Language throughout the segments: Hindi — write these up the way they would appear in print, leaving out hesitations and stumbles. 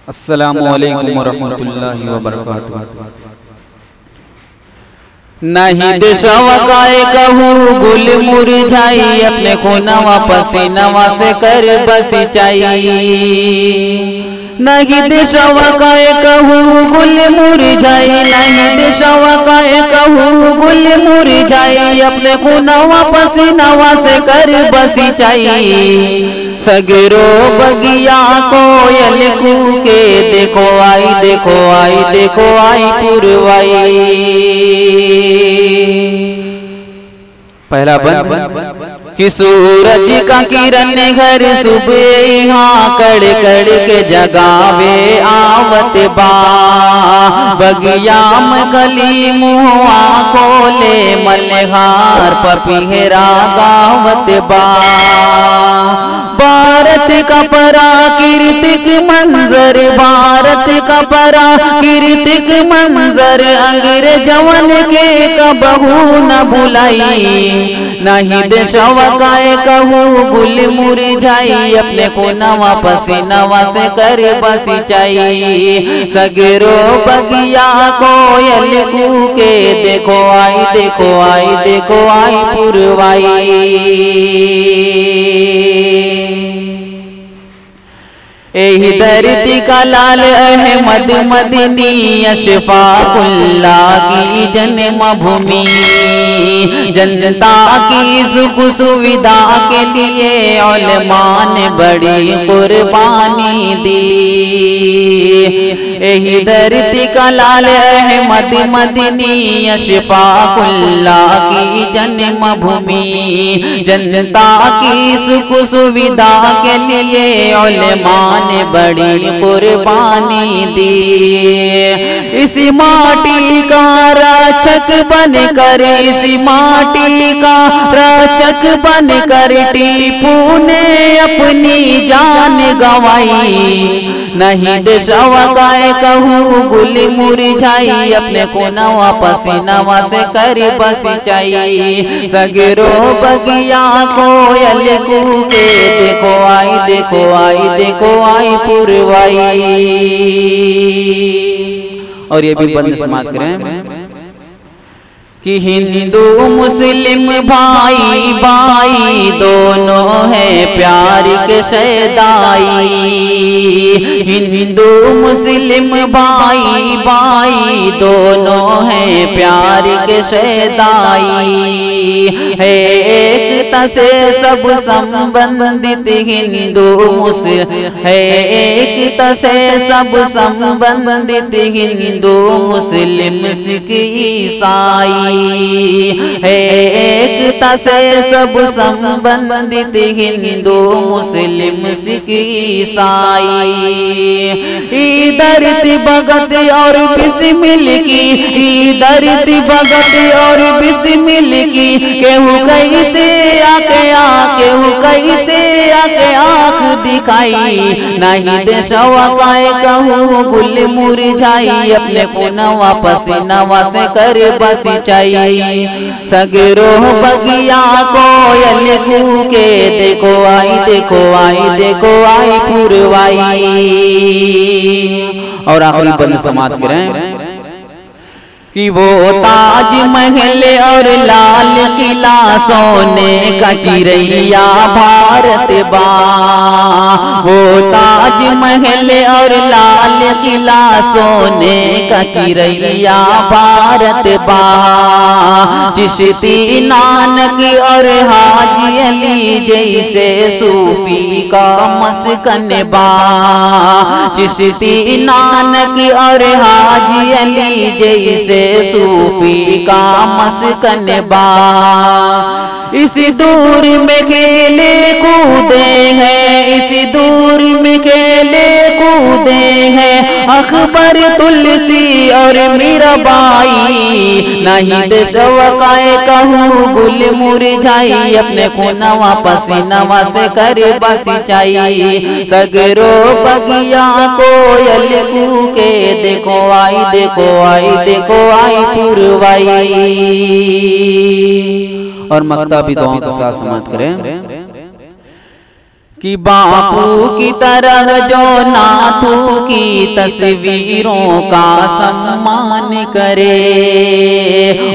अस्सलामुअलैकुम वरहमतुल्लाहि वबरकातुहू। नहीं देशवकाए कहूँ गुल मुरझाई, अपने खूनवा पसीनवा से कर बसिंचाई। नहीं देशवकाए कहूँ गुल मुरझाई, नहीं देशवकाए कहूँ गुल मुरझाई, अपने खूनवा पसीनवा से कर बसिंचाई। सगरो बगिया कोयल कूके, देखो आई देखो आई देखो आई पुरवाई। पहला बंद कि सूरज का किरण घर सुबह यहाँ कड़ कड़ के जगावे आवत बा। बगिया में कली मुआ खोले, मल्हार पर पिहरा गावत बा। भारत का प्राकृतिक मंजर, भारत का प्राकृतिक मंजर, अंग्रेजवन के कबहू न भुलाई। नहीं देशवकाए कहूँ गुल मुरझाई, अपने खूनवा पसीनवा से कर बसिंचाई। सगरो बगिया कोयल कूके, देखो आई देखो आई देखो आई पुरवाई। एही धरती का लाल अहमद मदनी, अशफाकुल्लाह की जन्मभूमि, जनता की सुख सुविधा के लिए उलमा ने बड़ी कुर्बानी दी। एही धरती का लाल अहमद मदनी, अशफाकुल्लाह की जन्मभूमि, जनता की सुख सुविधा के लिए उलमा ने बड़ी कुर्बानी दी। इसी माटी का रक्षक बनकर, इसी माटी का रक्षक बनकर टीपू ने अपनी जान गंवाई। नहीं देशवकाए कहूँ गुल मुरझाई, अपने खूनवा पसीनवा से कर बसिंचाई। सगरो बगिया कोयल कूके, देखो आई देखो आई देखो आई पुरवाई। और ये भी बंद समाज करें कि हिंदू मुस्लिम भाई भाई दोनों हैं प्यार के सदाई। हिंदू मुस्लिम भाई भाई दोनों हैं प्यार के सदाई। है एकता से सब संबंधित हिंदू मुस्लिम, है एकता से सब संबंधित हिंदू मुस्लिम सिख ईसाई। है एकता से सब संबंधित हिंदू मुस्लिम सिख ईसाई। धरती भगत और बिस्मिल की, धरती भगत और बिस्मिल की, केहू कैसे आके केहू कैसे आके आँख दिखाई। नहीं देशवकाए कहूँ गुल मुरझाई, अपने खूनवा पसीनवा से कर बसिंचाई। सगरो बगिया कोयल कूके, देखो आई देखो आई देखो आई पुरवाई। और आखिरी बंद समाज करें कि वो ताज महल और लाल किला सोने का चिरैया भारत बा। वो ताज महल और लाल किला सोने का चिरैया भारत बा। चिश्ती नानक और हाजी अली जैसे सूफी का मस्कन बा। चिश्ती नानक और हाजी अली जैसे सूफी का मस्कन बा। इसी दूर में खेले कूदे हैं, इसी दूर में खेले कूदे हैं अकबर तुलसी और मीराबाई। नहीं देशवकाए कहूँ गुल मुरझाई, अपने खूनवा पसीनवा से कर बसिंचाई। सगरो बगिया कोयल कूके, देखो आई देखो आई देखो आई पुरवाई। और मक्ता भी दुआओं के साथ समाप्त करें कि बापू की तरह जो नाथू की तस्वीरों का सम्मान करे,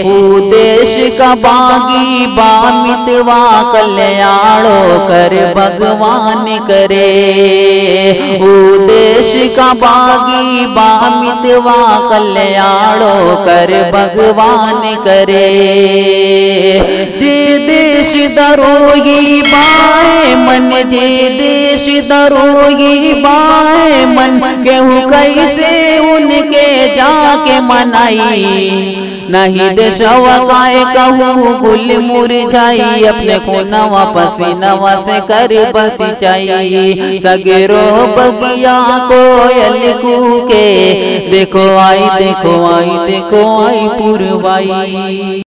वो देश का बागी बामितवा कल्याणो कर भगवान करे, वो देश का बागी बामितवा कल्याणो कर भगवान करे। जे देश दरोही बाए मन, जे देश दरोही बाए मन, केहू कैसे उनके जाके मनाई। नहीं देशवा काए कहूँ गुल मुरझाई, अपने खूनवा पसीनवा से कर बसिंचाई। सगरो बगिया कोयल कूके, देखो आई देखो आई देखो आई पुरवाई।